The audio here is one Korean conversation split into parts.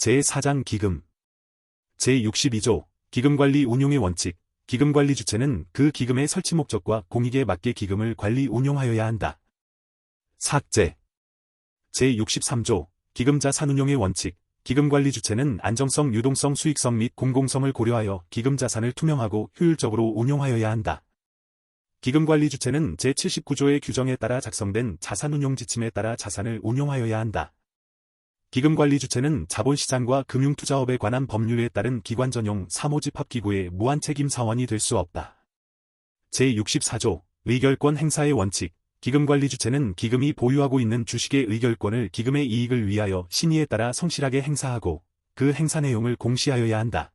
제4장 기금. 제62조 기금관리 운용의 원칙. 기금관리 주체는 그 기금의 설치 목적과 공익에 맞게 기금을 관리 운용하여야 한다. 삭제. 제63조 기금자산 운용의 원칙. 기금관리 주체는 안정성, 유동성, 수익성 및 공공성을 고려하여 기금자산을 투명하고 효율적으로 운용하여야 한다. 기금관리 주체는 제79조의 규정에 따라 작성된 자산운용 지침에 따라 자산을 운용하여야 한다. 기금관리 주체는 자본시장과 금융투자업에 관한 법률에 따른 기관 전용 사모집합기구의 무한책임 사원이 될 수 없다. 제64조 의결권 행사의 원칙. 기금관리 주체는 기금이 보유하고 있는 주식의 의결권을 기금의 이익을 위하여 신의에 따라 성실하게 행사하고 그 행사 내용을 공시하여야 한다.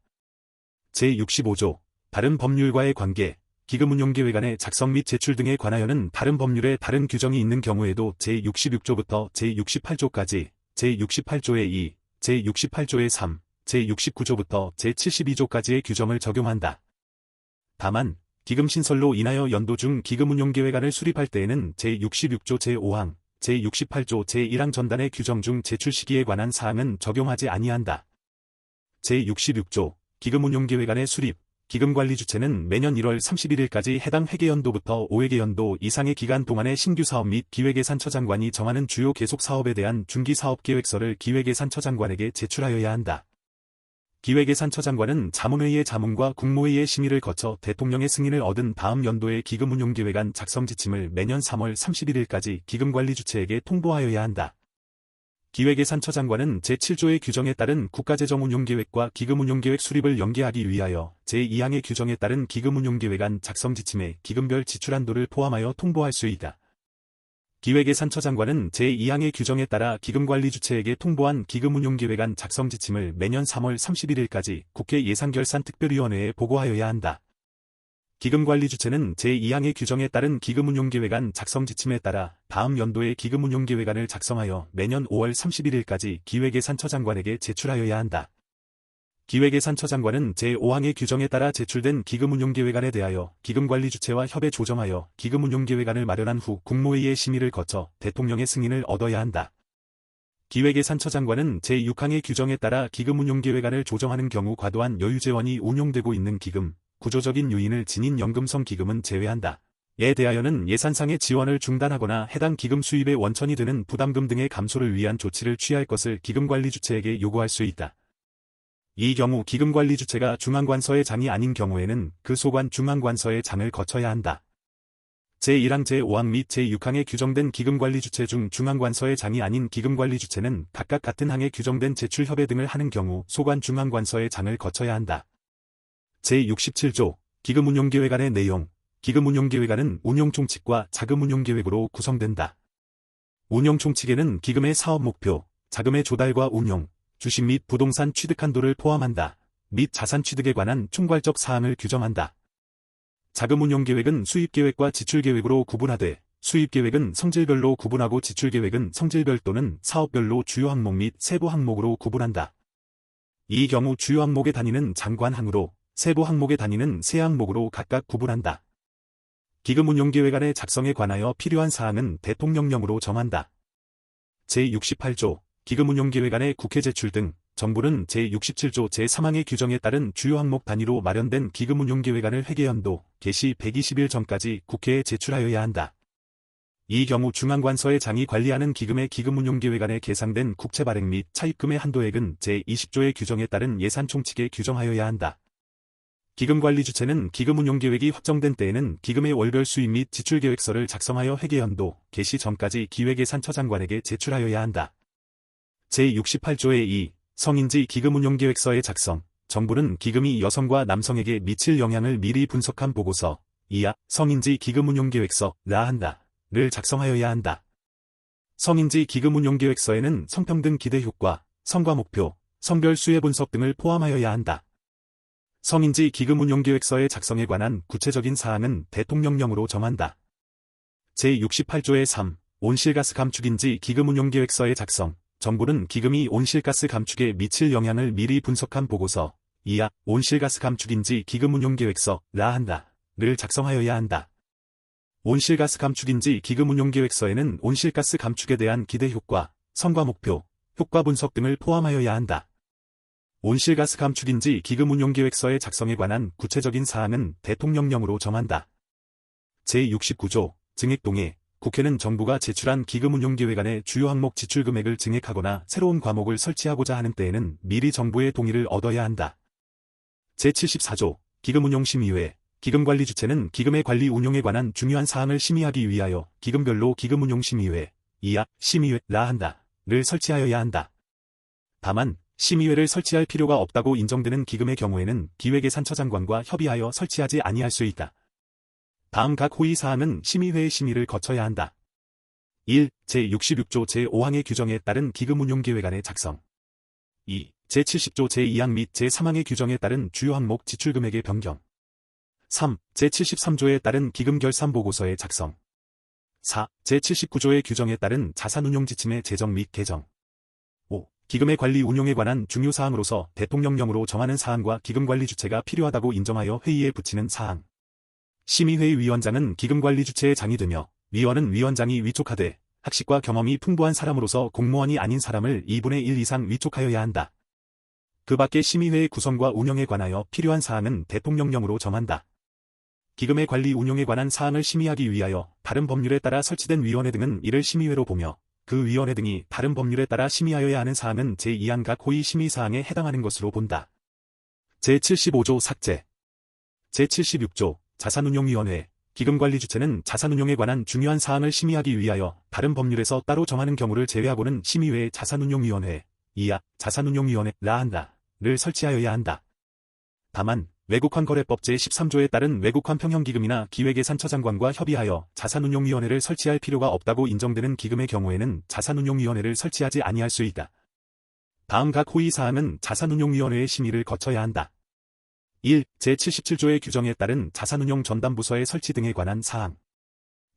제65조 다른 법률과의 관계. 기금운용계획안의 작성 및 제출 등에 관하여는 다른 법률에 다른 규정이 있는 경우에도 제66조부터 제68조까지, 제68조의 2, 제68조의 3, 제69조부터 제72조까지의 규정을 적용한다. 다만 기금신설로 인하여 연도 중 기금운용계획안을 수립할 때에는 제66조 제5항, 제68조 제1항 전단의 규정 중 제출 시기에 관한 사항은 적용하지 아니한다. 제66조 기금운용계획안의 수립. 기금관리 주체는 매년 1월 31일까지 해당 회계연도부터 5회계연도 이상의 기간 동안의 신규 사업 및 기획예산처장관이 정하는 주요 계속 사업에 대한 중기사업계획서를 기획예산처장관에게 제출하여야 한다. 기획예산처장관은 자문회의의 자문과 국무회의의 심의를 거쳐 대통령의 승인을 얻은 다음 연도의 기금운용계획안 작성 지침을 매년 3월 31일까지 기금관리 주체에게 통보하여야 한다. 기획예산처장관은 제7조의 규정에 따른 국가재정운용계획과 기금운용계획 수립을 연계하기 위하여 제2항의 규정에 따른 기금운용계획안 작성 지침에 기금별 지출한도를 포함하여 통보할 수 있다. 기획예산처장관은 제2항의 규정에 따라 기금관리 주체에게 통보한 기금운용계획안 작성 지침을 매년 3월 31일까지 국회 예산결산특별위원회에 보고하여야 한다. 기금관리 주체는 제2항의 규정에 따른 기금운용계획안 작성 지침에 따라 다음 연도의 기금운용계획안을 작성하여 매년 5월 31일까지 기획예산처장관에게 제출하여야 한다. 기획예산처장관은 제5항의 규정에 따라 제출된 기금운용계획안에 대하여 기금관리 주체와 협의 조정하여 기금운용계획안을 마련한 후 국무회의의 심의를 거쳐 대통령의 승인을 얻어야 한다. 기획예산처장관은 제6항의 규정에 따라 기금운용계획안을 조정하는 경우 과도한 여유재원이 운용되고 있는 기금, 구조적인 요인을 지닌 연금성 기금은 제외한다. 에 대하여는 예산상의 지원을 중단하거나 해당 기금 수입의 원천이 되는 부담금 등의 감소를 위한 조치를 취할 것을 기금관리 주체에게 요구할 수 있다. 이 경우 기금관리 주체가 중앙관서의 장이 아닌 경우에는 그 소관 중앙관서의 장을 거쳐야 한다. 제1항 제5항 및 제6항에 규정된 기금관리 주체 중 중앙관서의 장이 아닌 기금관리 주체는 각각 같은 항에 규정된 제출협의 등을 하는 경우 소관 중앙관서의 장을 거쳐야 한다. 제67조 기금운용계획안의 내용. 기금운용계획안은 운용총칙과 자금운용계획으로 구성된다. 운용총칙에는 기금의 사업 목표, 자금의 조달과 운용, 주식 및 부동산 취득 한도를 포함한다. 및 자산 취득에 관한 총괄적 사항을 규정한다. 자금운용계획은 수입계획과 지출계획으로 구분하되 수입계획은 성질별로 구분하고 지출계획은 성질별 또는 사업별로 주요 항목 및 세부 항목으로 구분한다. 이 경우 주요 항목의 단위는 장관항으로 세부 항목의 단위는 세 항목으로 각각 구분한다. 기금운용계획안의 작성에 관하여 필요한 사항은 대통령령으로 정한다. 제68조 기금운용계획안의 국회 제출 등 정부는 제67조 제3항의 규정에 따른 주요 항목 단위로 마련된 기금운용계획안을 회계연도 개시 120일 전까지 국회에 제출하여야 한다. 이 경우 중앙관서의 장이 관리하는 기금의 기금운용계획안에 계상된 국채발행 및 차입금의 한도액은 제20조의 규정에 따른 예산총칙에 규정하여야 한다. 기금관리 주체는 기금운용계획이 확정된 때에는 기금의 월별 수입 및 지출계획서를 작성하여 회계연도 개시 전까지 기획예산처장관에게 제출하여야 한다. 제68조의 2. 성인지 기금운용계획서의 작성. 정부는 기금이 여성과 남성에게 미칠 영향을 미리 분석한 보고서, 이하 성인지 기금운용계획서라 한다.를 작성하여야 한다. 성인지 기금운용계획서에는 성평등 기대 효과, 성과 목표, 성별 수혜 분석 등을 포함하여야 한다. 성인지 기금운용계획서의 작성에 관한 구체적인 사항은 대통령령으로 정한다. 제68조의 3. 온실가스 감축인지 기금운용계획서의 작성. 정부는 기금이 온실가스 감축에 미칠 영향을 미리 분석한 보고서, 이하 온실가스 감축인지 기금운용계획서라 한다.를 작성하여야 한다. 온실가스 감축인지 기금운용계획서에는 온실가스 감축에 대한 기대 효과, 성과 목표, 효과 분석 등을 포함하여야 한다. 온실가스 감축인지 기금운용계획서의 작성에 관한 구체적인 사항은 대통령령으로 정한다. 제69조 증액동의 국회는 정부가 제출한 기금운용계획안의 주요 항목 지출금액을 증액하거나 새로운 과목을 설치하고자 하는 때에는 미리 정부의 동의를 얻어야 한다. 제74조 기금운용심의회 기금관리 주체는 기금의 관리 운용에 관한 중요한 사항을 심의하기 위하여 기금별로 기금운용심의회, 이하 심의회라 한다를 설치하여야 한다. 다만 심의회를 설치할 필요가 없다고 인정되는 기금의 경우에는 기획예산처장관과 협의하여 설치하지 아니할 수 있다. 다음 각 호의 사항은 심의회의 심의를 거쳐야 한다. 1. 제66조 제5항의 규정에 따른 기금운용계획안의 작성. 2. 제70조 제2항 및 제3항의 규정에 따른 주요 항목 지출금액의 변경. 3. 제73조에 따른 기금결산보고서의 작성. 4. 제79조의 규정에 따른 자산운용지침의 제정 및 개정. 5. 기금의 관리 운용에 관한 중요사항으로서 대통령령으로 정하는 사항과 기금관리 주체가 필요하다고 인정하여 회의에 붙이는 사항. 심의회의 위원장은 기금관리 주체의 장이 되며 위원은 위원장이 위촉하되 학식과 경험이 풍부한 사람으로서 공무원이 아닌 사람을 2분의 1 이상 위촉하여야 한다. 그 밖에 심의회의 구성과 운영에 관하여 필요한 사항은 대통령령으로 정한다. 기금의 관리 운용에 관한 사항을 심의하기 위하여 다른 법률에 따라 설치된 위원회 등은 이를 심의회로 보며 그 위원회 등이 다른 법률에 따라 심의하여야 하는 사항은 제2항 각 호의 심의사항에 해당하는 것으로 본다. 제75조 삭제. 제76조 자산운용위원회 기금관리 주체는 자산운용에 관한 중요한 사항을 심의하기 위하여 다른 법률에서 따로 정하는 경우를 제외하고는 심의회의 자산운용위원회, 이하 자산운용위원회라 한다를 설치하여야 한다. 다만 외국환거래법 제13조에 따른 외국환평형기금이나 기획예산처장관과 협의하여 자산운용위원회를 설치할 필요가 없다고 인정되는 기금의 경우에는 자산운용위원회를 설치하지 아니할 수 있다. 다음 각 호의 사항은 자산운용위원회의 심의를 거쳐야 한다. 1. 제77조의 규정에 따른 자산운용 전담부서의 설치 등에 관한 사항.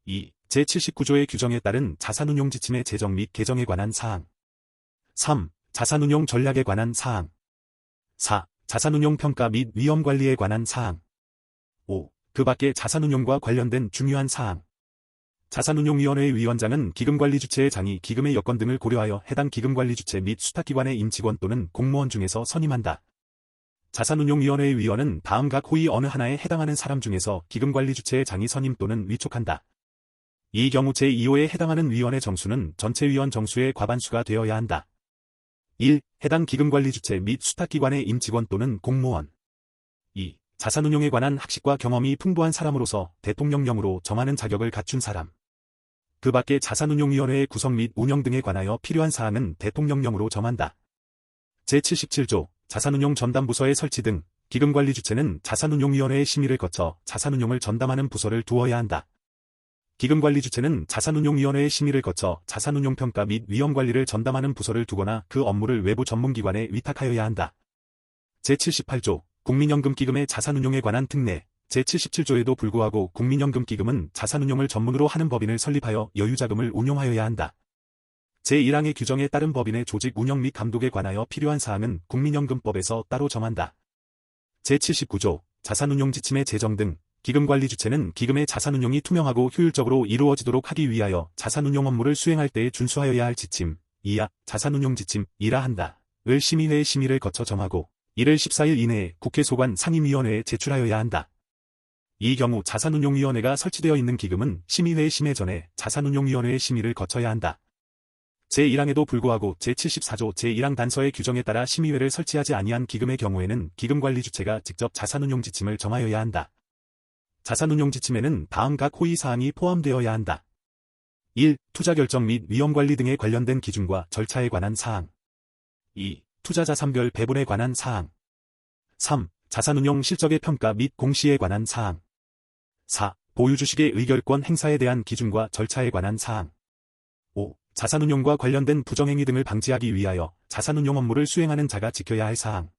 2. 제79조의 규정에 따른 자산운용 지침의 제정 및 개정에 관한 사항. 3. 자산운용 전략에 관한 사항. 4. 자산운용 평가 및 위험관리에 관한 사항. 5. 그 밖에 자산운용과 관련된 중요한 사항. 자산운용위원회의 위원장은 기금관리 주체의 장이 기금의 여건 등을 고려하여 해당 기금관리 주체 및 수탁기관의 임직원 또는 공무원 중에서 선임한다. 자산운용위원회의 위원은 다음 각 호의 어느 하나에 해당하는 사람 중에서 기금관리 주체의 장이 선임 또는 위촉한다. 이 경우 제2호에 해당하는 위원의 정수는 전체 위원 정수의 과반수가 되어야 한다. 1. 해당 기금관리 주체 및 수탁기관의 임직원 또는 공무원. 2. 자산운용에 관한 학식과 경험이 풍부한 사람으로서 대통령령으로 정하는 자격을 갖춘 사람. 그 밖에 자산운용위원회의 구성 및 운영 등에 관하여 필요한 사항은 대통령령으로 정한다. 제77조 자산운용 전담부서의 설치 등 기금관리 주체는 자산운용위원회의 심의를 거쳐 자산운용을 전담하는 부서를 두어야 한다. 기금관리 주체는 자산운용위원회의 심의를 거쳐 자산운용평가 및 위험관리를 전담하는 부서를 두거나 그 업무를 외부 전문기관에 위탁하여야 한다. 제78조 국민연금기금의 자산운용에 관한 특례. 제77조에도 불구하고 국민연금기금은 자산운용을 전문으로 하는 법인을 설립하여 여유자금을 운용하여야 한다. 제1항의 규정에 따른 법인의 조직 운영 및 감독에 관하여 필요한 사항은 국민연금법에서 따로 정한다. 제79조 자산운용 지침의 제정 등 기금관리 주체는 기금의 자산운용이 투명하고 효율적으로 이루어지도록 하기 위하여 자산운용 업무를 수행할 때에 준수하여야 할 지침, 이하 자산운용 지침이라 한다를 심의회의 심의를 거쳐 정하고 이를 14일 이내에 국회 소관 상임위원회에 제출하여야 한다. 이 경우 자산운용위원회가 설치되어 있는 기금은 심의회의 심의 전에 자산운용위원회의 심의를 거쳐야 한다. 제1항에도 불구하고 제74조 제1항 단서의 규정에 따라 심의회를 설치하지 아니한 기금의 경우에는 기금관리 주체가 직접 자산운용 지침을 정하여야 한다. 자산운용 지침에는 다음 각 호의 사항이 포함되어야 한다. 1. 투자결정 및 위험관리 등에 관련된 기준과 절차에 관한 사항. 2. 투자자산별 배분에 관한 사항. 3. 자산운용 실적의 평가 및 공시에 관한 사항. 4. 보유주식의 의결권 행사에 대한 기준과 절차에 관한 사항. 5. 자산운용과 관련된 부정행위 등을 방지하기 위하여 자산운용 업무를 수행하는 자가 지켜야 할 사항.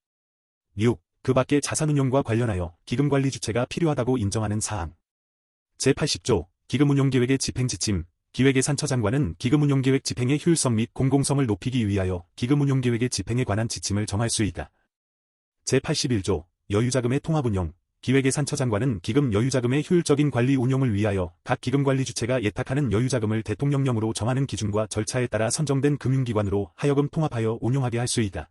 6. 그 밖에 자산운용과 관련하여 기금관리 주체가 필요하다고 인정하는 사항. 제80조 기금운용계획의 집행지침. 기획예산처장관은 기금운용계획 집행의 효율성 및 공공성을 높이기 위하여 기금운용계획의 집행에 관한 지침을 정할 수 있다. 제81조 여유자금의 통합운용. 기획예산처장관은 기금 여유자금의 효율적인 관리 운용을 위하여 각 기금관리 주체가 예탁하는 여유자금을 대통령령으로 정하는 기준과 절차에 따라 선정된 금융기관으로 하여금 통합하여 운용하게 할 수 있다.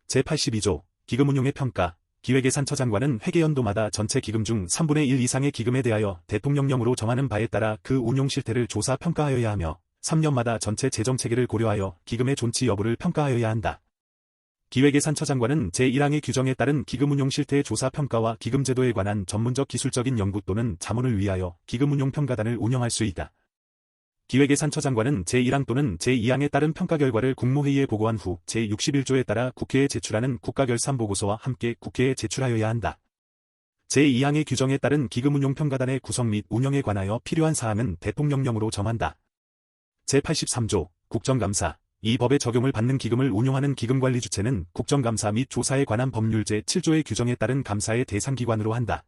제82조 기금운용의 평가. 기획예산처장관은 회계연도마다 전체 기금 중 3분의 1 이상의 기금에 대하여 대통령령으로 정하는 바에 따라 그 운용 실태를 조사 평가하여야 하며 3년마다 전체 재정체계를 고려하여 기금의 존치 여부를 평가하여야 한다. 기획예산처장관은 제1항의 규정에 따른 기금운용 실태의 조사 평가와 기금제도에 관한 전문적 기술적인 연구 또는 자문을 위하여 기금운용 평가단을 운영할 수 있다. 기획예산처장관은 제1항 또는 제2항에 따른 평가 결과를 국무회의에 보고한 후 제61조에 따라 국회에 제출하는 국가결산보고서와 함께 국회에 제출하여야 한다. 제2항의 규정에 따른 기금운용 평가단의 구성 및 운영에 관하여 필요한 사항은 대통령령으로 정한다. 제83조 국정감사. 이 법의 적용을 받는 기금을 운용하는 기금관리 주체는 국정감사 및 조사에 관한 법률 제7조의 규정에 따른 감사의 대상기관으로 한다.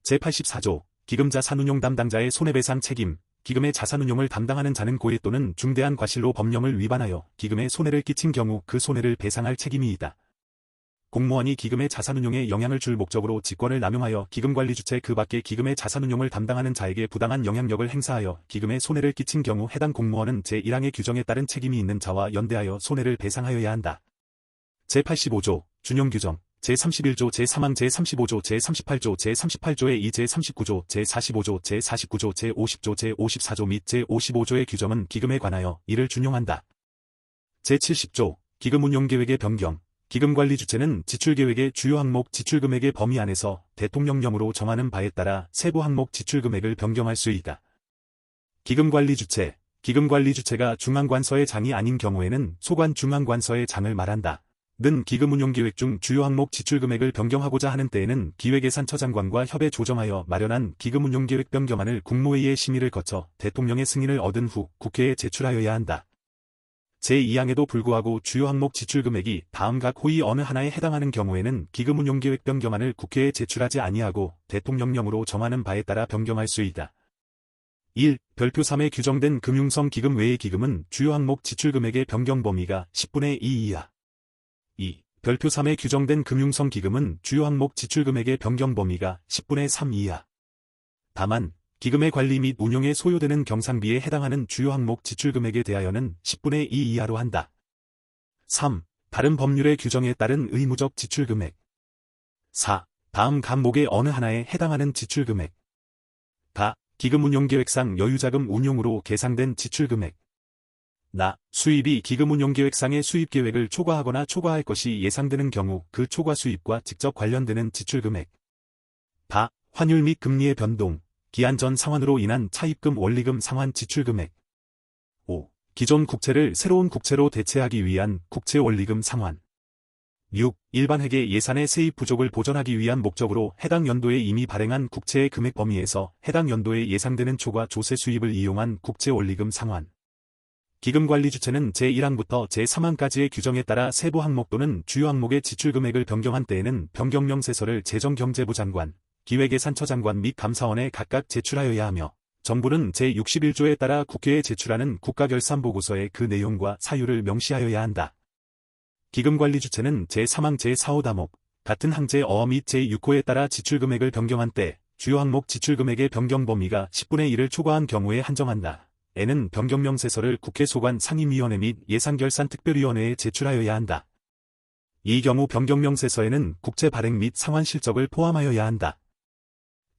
제84조 기금자 산운용 담당자의 손해배상 책임. 기금의 자산운용을 담당하는 자는 고의 또는 중대한 과실로 법령을 위반하여 기금에 손해를 끼친 경우 그 손해를 배상할 책임이 있다. 공무원이 기금의 자산운용에 영향을 줄 목적으로 직권을 남용하여 기금관리 주체 그 밖의 기금의 자산운용을 담당하는 자에게 부당한 영향력을 행사하여 기금에 손해를 끼친 경우 해당 공무원은 제1항의 규정에 따른 책임이 있는 자와 연대하여 손해를 배상하여야 한다. 제85조 준용규정. 제31조 제3항 제35조 제38조 제38조의 2 제39조 제45조 제49조 제50조 제54조 및 제55조의 규정은 기금에 관하여 이를 준용한다. 제70조 기금운용계획의 변경. 기금관리 주체는 지출계획의 주요 항목 지출금액의 범위 안에서 대통령령으로 정하는 바에 따라 세부 항목 지출금액을 변경할 수 있다. 기금관리 주체. 기금관리 주체가 중앙관서의 장이 아닌 경우에는 소관 중앙관서의 장을 말한다. 는 기금운용계획 중 주요 항목 지출금액을 변경하고자 하는 때에는 기획예산처장관과 협의 조정하여 마련한 기금운용계획 변경안을 국무회의의 심의를 거쳐 대통령의 승인을 얻은 후 국회에 제출하여야 한다. 제2항에도 불구하고 주요 항목 지출금액이 다음 각 호의 어느 하나에 해당하는 경우에는 기금운용계획 변경안을 국회에 제출하지 아니하고 대통령령으로 정하는 바에 따라 변경할 수 있다. 1. 별표 3에 규정된 금융성 기금 외의 기금은 주요 항목 지출금액의 변경 범위가 10분의 2 이하. 2. 별표 3에 규정된 금융성 기금은 주요 항목 지출금액의 변경 범위가 10분의 3 이하. 다만 기금의 관리 및 운용에 소요되는 경상비에 해당하는 주요 항목 지출금액에 대하여는 10분의 2 이하로 한다. 3. 다른 법률의 규정에 따른 의무적 지출금액. 4. 다음 항목의 어느 하나에 해당하는 지출금액. 가. 기금운용계획상 여유자금 운용으로 계상된 지출금액. 나. 수입이 기금운용계획상의 수입계획을 초과하거나 초과할 것이 예상되는 경우 그 초과 수입과 직접 관련되는 지출금액. 바. 환율 및 금리의 변동, 기한 전 상환으로 인한 차입금 원리금 상환 지출금액. 5. 기존 국채를 새로운 국채로 대체하기 위한 국채 원리금 상환. 6. 일반 회계 예산의 세입 부족을 보전하기 위한 목적으로 해당 연도에 이미 발행한 국채의 금액 범위에서 해당 연도에 예상되는 초과 조세 수입을 이용한 국채 원리금 상환. 기금관리 주체는 제1항부터 제3항까지의 규정에 따라 세부 항목 또는 주요 항목의 지출금액을 변경한 때에는 변경명세서를 재정경제부 장관, 기획예산처장관 및 감사원에 각각 제출하여야 하며 정부는 제61조에 따라 국회에 제출하는 국가결산보고서에 그 내용과 사유를 명시하여야 한다. 기금관리 주체는 제3항 제4호 다목, 같은 항 제5호 및 제6호에 따라 지출금액을 변경한 때 주요 항목 지출금액의 변경 범위가 10분의 1을 초과한 경우에 한정한다. 에는 변경명세서를 국회 소관 상임위원회 및 예산결산특별위원회에 제출하여야 한다. 이 경우 변경명세서에는 국채 발행 및 상환 실적을 포함하여야 한다.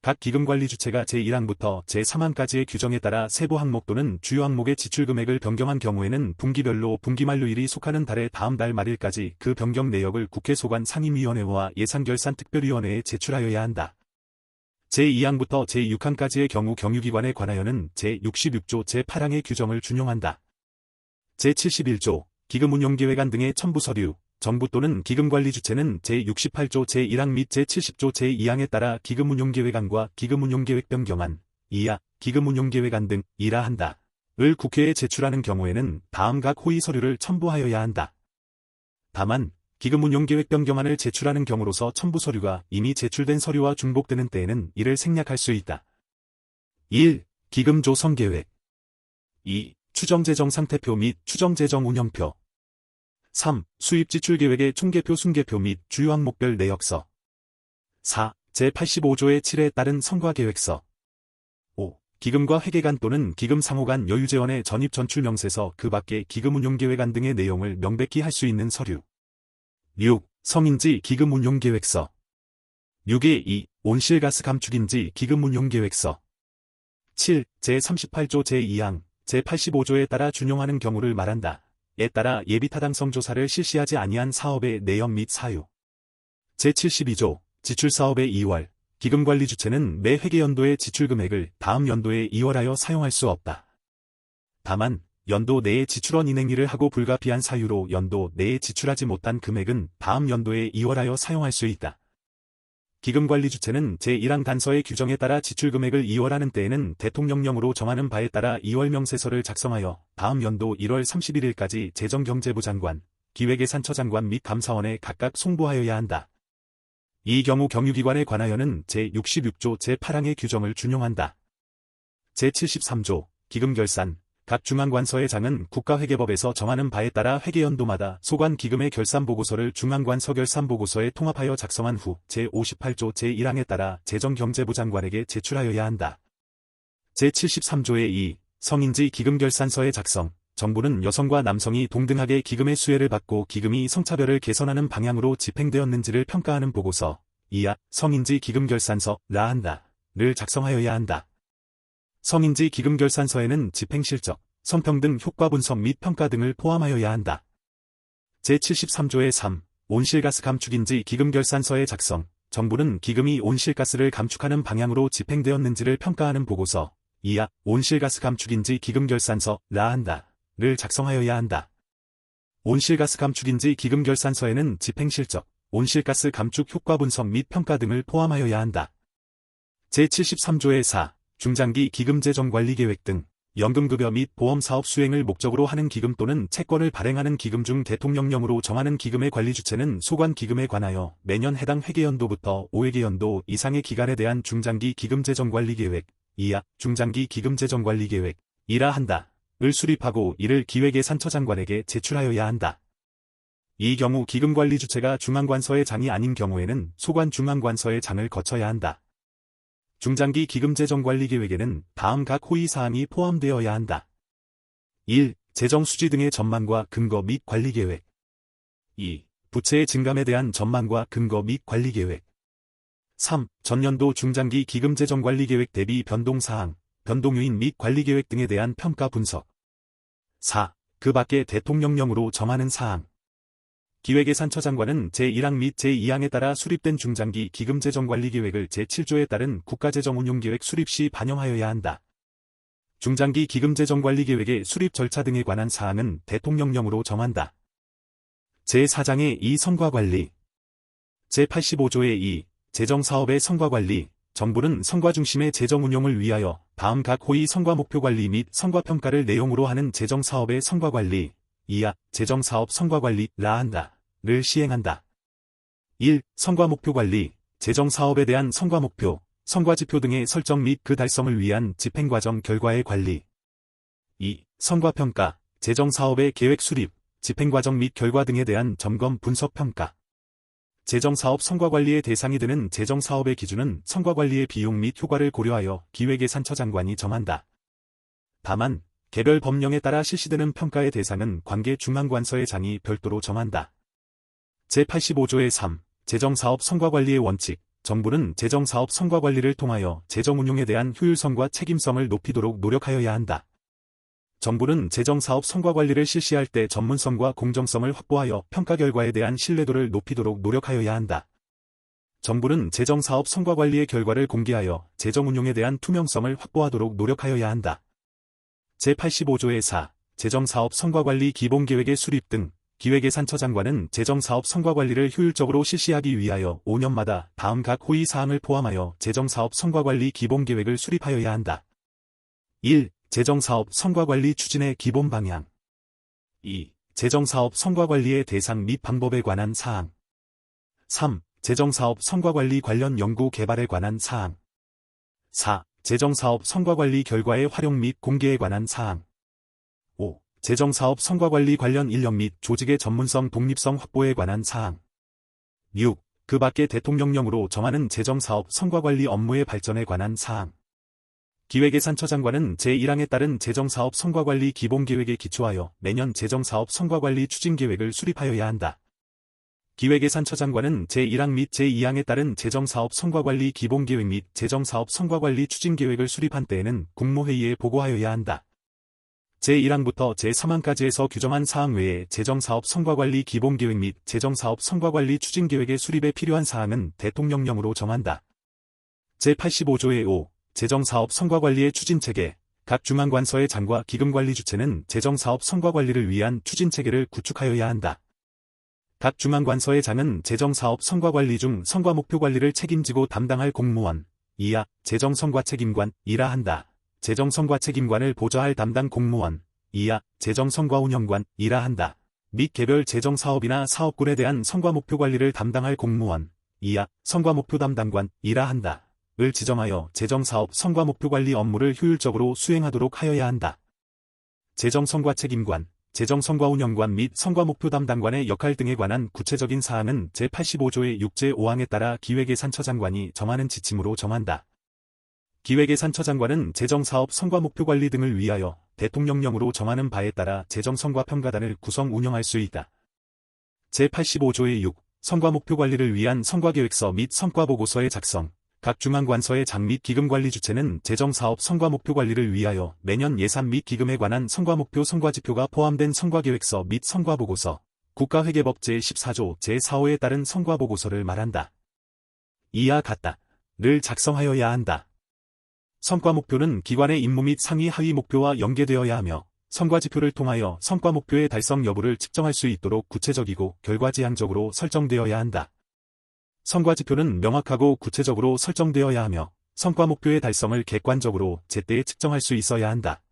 각 기금관리 주체가 제1항부터 제3항까지의 규정에 따라 세부 항목 또는 주요 항목의 지출금액을 변경한 경우에는 분기별로 분기만료일이 속하는 달의 다음 달 말일까지 그 변경 내역을 국회 소관 상임위원회와 예산결산특별위원회에 제출하여야 한다. 제2항부터 제6항까지의 경우 경유기관에 관하여는 제66조 제8항의 규정을 준용한다. 제71조 기금운용계획안 등의 첨부서류, 정부 또는 기금관리 주체는 제68조 제1항 및 제70조 제2항에 따라 기금운용계획안과 기금운용계획 변경안, 이하, 기금운용계획안 등 이라 한다. 을 국회에 제출하는 경우에는 다음 각 호의 서류를 첨부하여야 한다. 다만 기금운용계획 변경안을 제출하는 경우로서 첨부서류가 이미 제출된 서류와 중복되는 때에는 이를 생략할 수 있다. 1. 기금조성계획. 2. 추정재정상태표 및 추정재정운영표. 3. 수입지출계획의 총계표 순계표 및 주요 항목별 내역서. 4. 제85조의 7에 따른 성과계획서. 5. 기금과 회계간 또는 기금상호 간 여유재원의 전입전출명세서 그 밖의 기금운용계획안 등의 내용을 명백히 할 수 있는 서류. 6. 성인지 기금 운용 계획서. 6.2. 온실가스 감축인지 기금 운용 계획서. 7. 제38조 제2항, 제85조에 따라 준용하는 경우를 말한다. 에 따라 예비타당성 조사를 실시하지 아니한 사업의 내역 및 사유. 제72조, 지출사업의 2월, 기금관리 주체는 매 회계연도의 지출금액을 다음 연도에 이월하여 사용할 수 없다. 다만, 연도 내에 지출원 인행일을 하고 불가피한 사유로 연도 내에 지출하지 못한 금액은 다음 연도에 이월하여 사용할 수 있다. 기금관리 주체는 제1항 단서의 규정에 따라 지출금액을 이월하는 때에는 대통령령으로 정하는 바에 따라 이월명세서를 작성하여 다음 연도 1월 31일까지 재정경제부 장관, 기획예산처장관 및 감사원에 각각 송부하여야 한다. 이 경우 경유기관에 관하여는 제66조 제8항의 규정을 준용한다. 제73조, 기금결산. 각 중앙관서의 장은 국가회계법에서 정하는 바에 따라 회계연도마다 소관 기금의 결산보고서를 중앙관서 결산보고서에 통합하여 작성한 후 제58조 제1항에 따라 재정경제부 장관에게 제출하여야 한다. 제73조의 2. 성인지 기금결산서의 작성. 정부는 여성과 남성이 동등하게 기금의 수혜를 받고 기금이 성차별을 개선하는 방향으로 집행되었는지를 평가하는 보고서, 이하 성인지 기금결산서라 한다.를 작성하여야 한다. 성인지 기금결산서에는 집행실적, 성평등 효과 분석 및 평가 등을 포함하여야 한다. 제73조의 3. 온실가스 감축인지 기금결산서의 작성. 정부는 기금이 온실가스를 감축하는 방향으로 집행되었는지를 평가하는 보고서, 이하 온실가스 감축인지 기금결산서라 한다.를 작성하여야 한다. 온실가스 감축인지 기금결산서에는 집행실적, 온실가스 감축 효과 분석 및 평가 등을 포함하여야 한다. 제73조의 4. 중장기 기금재정관리계획 등 연금급여 및 보험사업 수행을 목적으로 하는 기금 또는 채권을 발행하는 기금 중 대통령령으로 정하는 기금의 관리 주체는 소관 기금에 관하여 매년 해당 회계연도부터 5회계연도 이상의 기간에 대한 중장기 기금재정관리계획, 이하 중장기 기금재정관리계획, 이라 한다. 을 수립하고 이를 기획예산처장관에게 제출하여야 한다. 이 경우 기금관리 주체가 중앙관서의 장이 아닌 경우에는 소관 중앙관서의 장을 거쳐야 한다. 중장기 기금재정관리계획에는 다음 각 호의사항이 포함되어야 한다. 1. 재정수지 등의 전망과 근거 및 관리계획. 2. 부채의 증감에 대한 전망과 근거 및 관리계획. 3. 전년도 중장기 기금재정관리계획 대비 변동사항, 변동요인 및 관리계획 등에 대한 평가 분석. 4. 그 밖에 대통령령으로 정하는 사항. 기획예산처장관은 제1항 및 제2항에 따라 수립된 중장기 기금재정관리계획을 제7조에 따른 국가재정운용계획 수립 시 반영하여야 한다. 중장기 기금재정관리계획의 수립 절차 등에 관한 사항은 대통령령으로 정한다. 제4장의 2. 성과관리. 제85조의 2. 재정사업의 성과관리. 정부는 성과 중심의 재정운용을 위하여 다음 각 호의 성과목표관리 및 성과평가를 내용으로 하는 재정사업의 성과관리, 이하 재정사업 성과관리라 한다.를 시행한다. 1. 성과목표관리. 재정사업에 대한 성과목표, 성과지표 등의 설정 및 그 달성을 위한 집행과정 결과의 관리. 2. 성과평가. 재정사업의 계획 수립, 집행과정 및 결과 등에 대한 점검 분석평가. 재정사업 성과관리의 대상이 되는 재정사업의 기준은 성과관리의 비용 및 효과를 고려하여 기획예산처장관이 정한다. 다만 개별 법령에 따라 실시되는 평가의 대상은 관계 중앙관서의 장이 별도로 정한다. 제85조의 3. 재정사업 성과관리의 원칙. 정부는 재정사업 성과관리를 통하여 재정운용에 대한 효율성과 책임성을 높이도록 노력하여야 한다. 정부는 재정사업 성과관리를 실시할 때 전문성과 공정성을 확보하여 평가 결과에 대한 신뢰도를 높이도록 노력하여야 한다. 정부는 재정사업 성과관리의 결과를 공개하여 재정운용에 대한 투명성을 확보하도록 노력하여야 한다. 제85조의 4. 재정사업 성과관리 기본계획의 수립 등 기획예산처장관은 재정사업 성과관리를 효율적으로 실시하기 위하여 5년마다 다음 각 호의사항을 포함하여 재정사업 성과관리 기본계획을 수립하여야 한다. 1. 재정사업 성과관리 추진의 기본 방향. 2. 재정사업 성과관리의 대상 및 방법에 관한 사항. 3. 재정사업 성과관리 관련 연구 개발에 관한 사항. 4. 재정사업 성과관리 결과의 활용 및 공개에 관한 사항. 5. 재정사업 성과관리 관련 인력 및 조직의 전문성 독립성 확보에 관한 사항. 6. 그 밖에 대통령령으로 정하는 재정사업 성과관리 업무의 발전에 관한 사항. 기획예산처장관은 제1항에 따른 재정사업 성과관리 기본계획에 기초하여 매년 재정사업 성과관리 추진계획을 수립하여야 한다. 기획예산처장관은 제1항 및 제2항에 따른 재정사업 성과관리 기본계획 및 재정사업 성과관리 추진계획을 수립한 때에는 국무회의에 보고하여야 한다. 제1항부터 제3항까지에서 규정한 사항 외에 재정사업 성과관리 기본계획 및 재정사업 성과관리 추진계획의 수립에 필요한 사항은 대통령령으로 정한다. 제85조의 5. 재정사업 성과관리의 추진체계. 각 중앙관서의 장과 기금관리 주체는 재정사업 성과관리를 위한 추진체계를 구축하여야 한다. 각 중앙관서의 장은 재정사업 성과관리 중 성과목표관리를 책임지고 담당할 공무원, 이하, 재정성과책임관, 이라 한다. 재정성과책임관을 보좌할 담당 공무원, 이하, 재정성과운영관, 이라 한다. 및 개별 재정사업이나 사업군에 대한 성과목표관리를 담당할 공무원, 이하, 성과목표 담당관, 이라 한다. 을 지정하여 재정사업 성과목표관리 업무를 효율적으로 수행하도록 하여야 한다. 재정성과책임관, 재정성과운영관 및 성과목표 담당관의 역할 등에 관한 구체적인 사항은 제85조의 6제5항에 따라 기획예산처장관이 정하는 지침으로 정한다. 기획예산처장관은 재정사업 성과목표관리 등을 위하여 대통령령으로 정하는 바에 따라 재정성과평가단을 구성 운영할 수 있다. 제85조의 6. 성과목표관리를 위한 성과계획서 및 성과보고서의 작성. 각 중앙관서의 장 및 기금관리 주체는 재정사업 성과목표관리를 위하여 매년 예산 및 기금에 관한 성과목표 성과지표가 포함된 성과계획서 및 성과보고서, 국가회계법 제14조 제4호에 따른 성과보고서를 말한다. 이와 같다.를 작성하여야 한다. 성과목표는 기관의 임무 및 상위 하위 목표와 연계되어야 하며 성과지표를 통하여 성과목표의 달성 여부를 측정할 수 있도록 구체적이고 결과지향적으로 설정되어야 한다. 성과지표는 명확하고 구체적으로 설정되어야 하며 성과목표의 달성을 객관적으로 제때에 측정할 수 있어야 한다.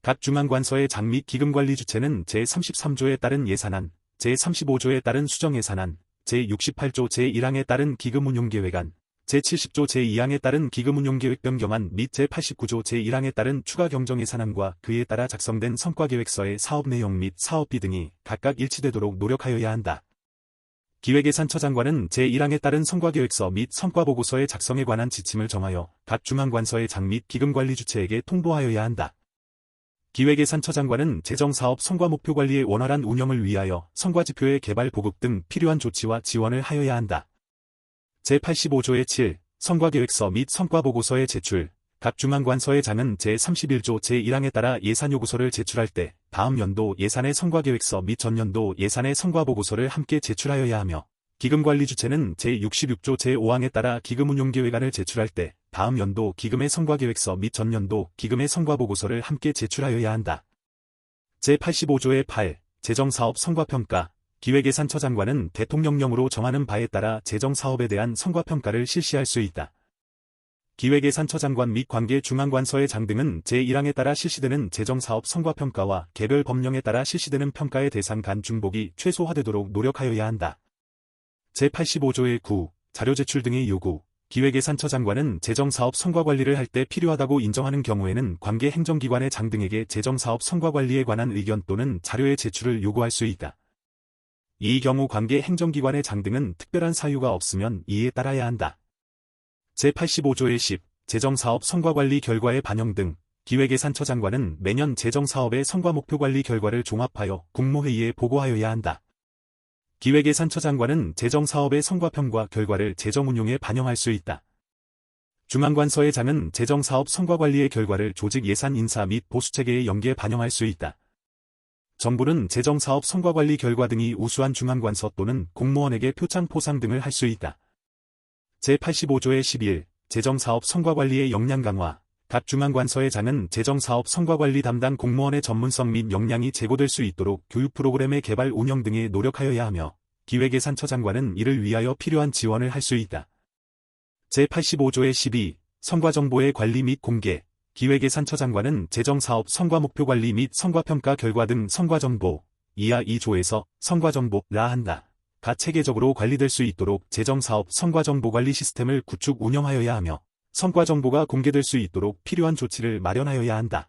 각 중앙관서의 장 및 기금관리 주체는 제33조에 따른 예산안, 제35조에 따른 수정예산안, 제68조 제1항에 따른 기금운용계획안, 제70조 제2항에 따른 기금운용계획 변경안 및 제89조 제1항에 따른 추가 경정예산안과 그에 따라 작성된 성과계획서의 사업 내용 및 사업비 등이 각각 일치되도록 노력하여야 한다. 기획예산처장관은 제1항에 따른 성과계획서 및 성과보고서의 작성에 관한 지침을 정하여 각 중앙관서의 장 및 기금관리 주체에게 통보하여야 한다. 기획예산처장관은 재정사업 성과목표관리의 원활한 운영을 위하여 성과지표의 개발 보급 등 필요한 조치와 지원을 하여야 한다. 제85조의 7. 성과계획서 및 성과보고서의 제출. 각 중앙관서의 장은 제31조 제1항에 따라 예산요구서를 제출할 때 다음 연도 예산의 성과계획서 및 전년도 예산의 성과보고서를 함께 제출하여야 하며 기금관리 주체는 제66조 제5항에 따라 기금운용계획안을 제출할 때 다음 연도 기금의 성과계획서 및 전년도 기금의 성과보고서를 함께 제출하여야 한다. 제85조의 8. 재정사업 성과평가. 기획예산처장관은 대통령령으로 정하는 바에 따라 재정사업에 대한 성과평가를 실시할 수 있다. 기획예산처장관 및 관계 중앙관서의 장 등은 제1항에 따라 실시되는 재정사업 성과평가와 개별 법령에 따라 실시되는 평가의 대상 간 중복이 최소화되도록 노력하여야 한다. 제85조의 9. 자료 제출 등의 요구. 기획예산처장관은 재정사업 성과관리를 할 때 필요하다고 인정하는 경우에는 관계 행정기관의 장 등에게 재정사업 성과관리에 관한 의견 또는 자료의 제출을 요구할 수 있다. 이 경우 관계 행정기관의 장 등은 특별한 사유가 없으면 이에 따라야 한다. 제85조의 10. 재정사업 성과관리 결과의 반영 등. 기획예산처장관은 매년 재정사업의 성과목표관리 결과를 종합하여 국무회의에 보고하여야 한다. 기획예산처장관은 재정사업의 성과평가 결과를 재정운용에 반영할 수 있다. 중앙관서의 장은 재정사업 성과관리의 결과를 조직 예산 인사 및 보수체계에 연계해 반영할 수 있다. 정부는 재정사업 성과관리 결과 등이 우수한 중앙관서 또는 공무원에게 표창 포상 등을 할 수 있다. 제85조의 11. 재정사업 성과관리의 역량 강화. 각 중앙관서의 장은 재정사업 성과관리 담당 공무원의 전문성 및 역량이 제고될 수 있도록 교육 프로그램의 개발 운영 등에 노력하여야 하며 기획예산처장관은 이를 위하여 필요한 지원을 할 수 있다. 제85조의 12. 성과정보의 관리 및 공개. 기획예산처장관은 재정사업 성과목표관리 및 성과평가 결과 등 성과정보, 이하 2조에서 성과정보라 한다. 가 체계적으로 관리될 수 있도록 재정사업 성과정보관리 시스템을 구축 운영하여야 하며 성과정보가 공개될 수 있도록 필요한 조치를 마련하여야 한다.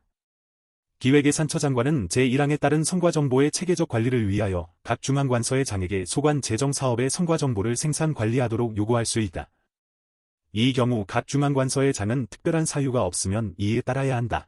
기획예산처장관은 제1항에 따른 성과정보의 체계적 관리를 위하여 각 중앙관서의 장에게 소관 재정사업의 성과정보를 생산 관리하도록 요구할 수 있다. 이 경우 각 중앙관서의 장은 특별한 사유가 없으면 이에 따라야 한다.